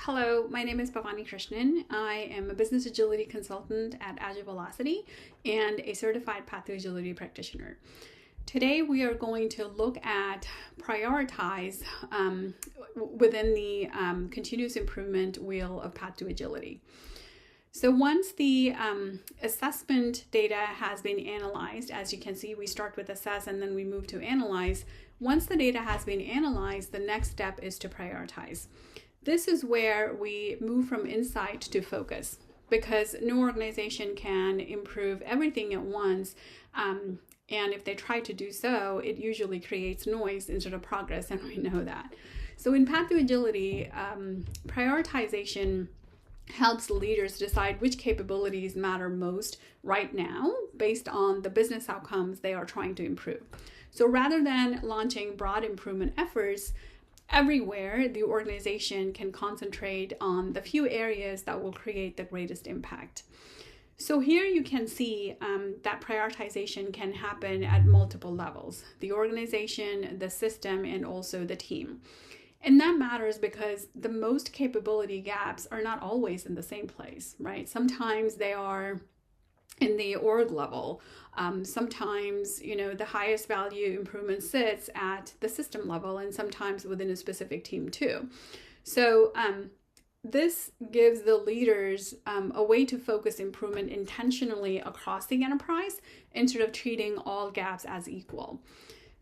Hello, my name is Bhavani Krishnan. I am a business agility consultant at Agile Velocity and a certified path to agility practitioner. Today, we are going to look at prioritize within the continuous improvement wheel of path to agility. So once the assessment data has been analyzed, as you can see, we start with assess and then we move to analyze. Once the data has been analyzed, the next step is to prioritize. This is where we move from insight to focus, because no organization can improve everything at once. And if they try to do so, it usually creates noise instead of progress, and we know that. So in Path to Agility, prioritization helps leaders decide which capabilities matter most right now based on the business outcomes they are trying to improve. So rather than launching broad improvement efforts everywhere, the organization can concentrate on the few areas that will create the greatest impact. So here you can see that prioritization can happen at multiple levels: the organization, the system, and also the team. And that matters because the most capability gaps are not always in the same place, right? Sometimes they are in the org level. Sometimes, the highest value improvement sits at the system level, and sometimes within a specific team too. So this gives the leaders a way to focus improvement intentionally across the enterprise instead of treating all gaps as equal.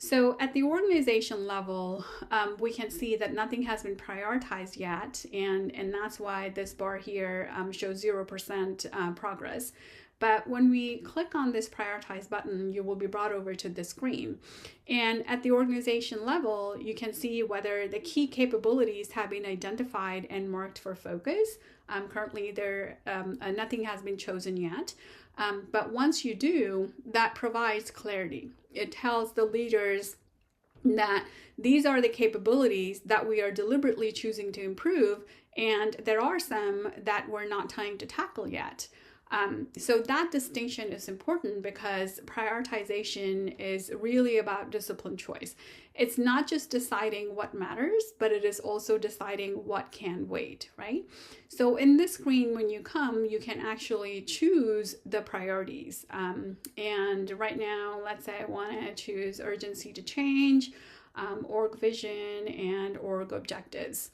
So at the organization level, we can see that nothing has been prioritized yet, and that's why this bar here shows 0% progress. But when we click on this prioritize button, you will be brought over to this screen. And at the organization level, you can see whether the key capabilities have been identified and marked for focus. Currently, nothing has been chosen yet. But once you do, that provides clarity. It tells the leaders that these are the capabilities that we are deliberately choosing to improve, and there are some that we're not trying to tackle yet. So that distinction is important because prioritization is really about disciplined choice. It's not just deciding what matters, but it is also deciding what can wait, right? So in this screen, when you come, you can actually choose the priorities. And right now, let's say I want to choose urgency to change, org vision, and org objectives.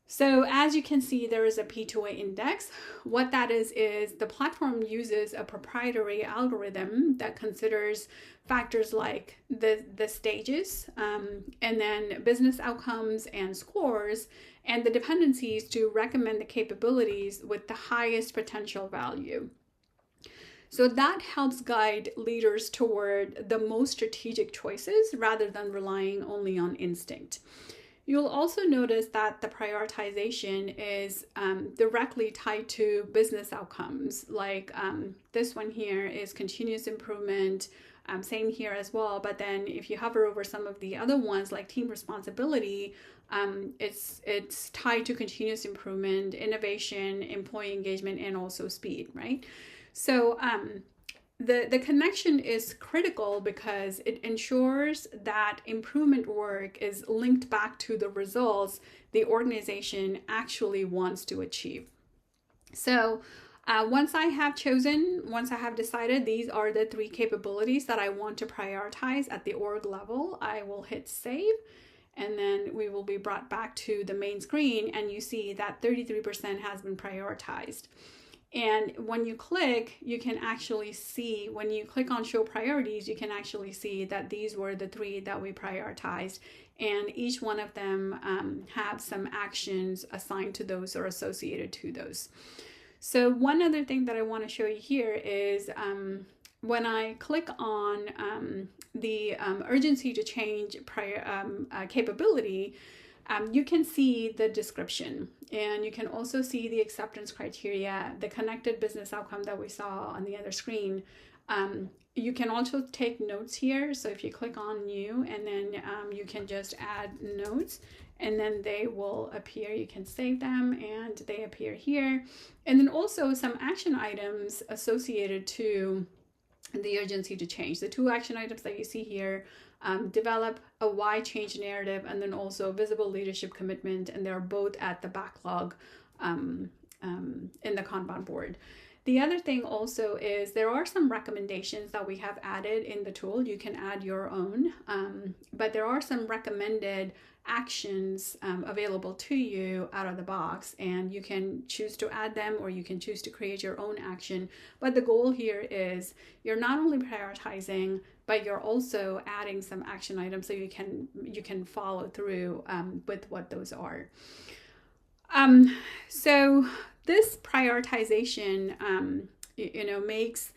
So as you can see, there is a P2A index. What that is the platform uses a proprietary algorithm that considers factors like the stages, and then business outcomes and scores, and the dependencies to recommend the capabilities with the highest potential value. So that helps guide leaders toward the most strategic choices rather than relying only on instinct. You'll also notice that the prioritization is directly tied to business outcomes. Like this one here is continuous improvement, same here as well. But then if you hover over some of the other ones like team responsibility, it's tied to continuous improvement, innovation, employee engagement, and also speed, right? So the connection is critical because it ensures that improvement work is linked back to the results the organization actually wants to achieve. So once I have decided these are the 3 capabilities that I want to prioritize at the org level, I will hit save. And then we will be brought back to the main screen, and you see that 33% has been prioritized. And when you click, you can actually see, when you click on show priorities, you can actually see that these were the 3 that we prioritized, and each one of them have some actions assigned to those or associated to those. So one other thing that I want to show you here is when I click on the urgency to change capability, you can see the description, and you can also see the acceptance criteria, the connected business outcome that we saw on the other screen. You can also take notes here. So if you click on new, and then you can just add notes, and then they will appear. You can save them and they appear here. And then also some action items associated to the urgency to change. The 2 action items that you see here develop a why change narrative, and then also visible leadership commitment. And they're both at the backlog in the Kanban board. The other thing also is there are some recommendations that we have added in the tool. You can add your own, but there are some recommended actions available to you out of the box, and you can choose to add them or you can choose to create your own action. But the goal here is you're not only prioritizing, but you're also adding some action items so you can follow through with what those are. So this prioritization, makes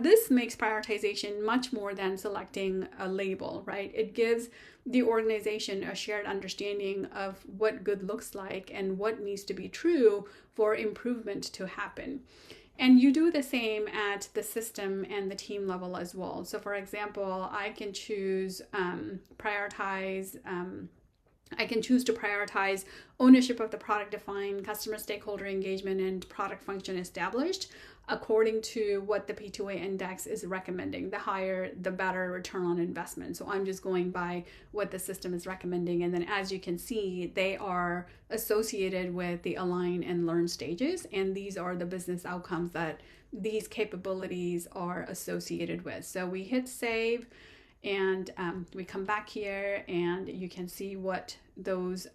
this makes prioritization much more than selecting a label, right? It gives the organization a shared understanding of what good looks like and what needs to be true for improvement to happen. And you do the same at the system and the team level as well. So for example, I can choose I can choose to prioritize ownership of the product defined, customer stakeholder engagement, and product function established according to what the P2A index is recommending. The higher, the better return on investment. So I'm just going by what the system is recommending. And then as you can see, they are associated with the align and learn stages. And these are the business outcomes that these capabilities are associated with. So we hit save. And we come back here and you can see what those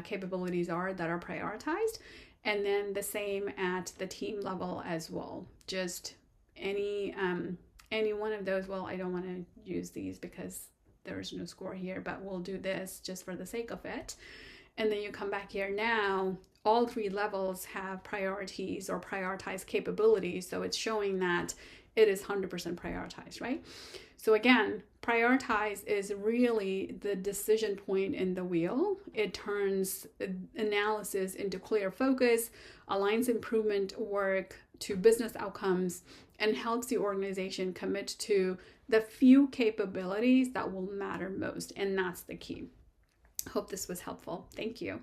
capabilities are that are prioritized. And then the same at the team level as well. Just any one of those. Well, I don't want to use these because there's no score here, but we'll do this just for the sake of it. And then you come back here now. All three levels have priorities or prioritized capabilities. So it's showing that it is 100% prioritized, right? So again, prioritize is really the decision point in the wheel. It turns analysis into clear focus, aligns improvement work to business outcomes, and helps the organization commit to the few capabilities that will matter most. And that's the key. Hope this was helpful. Thank you.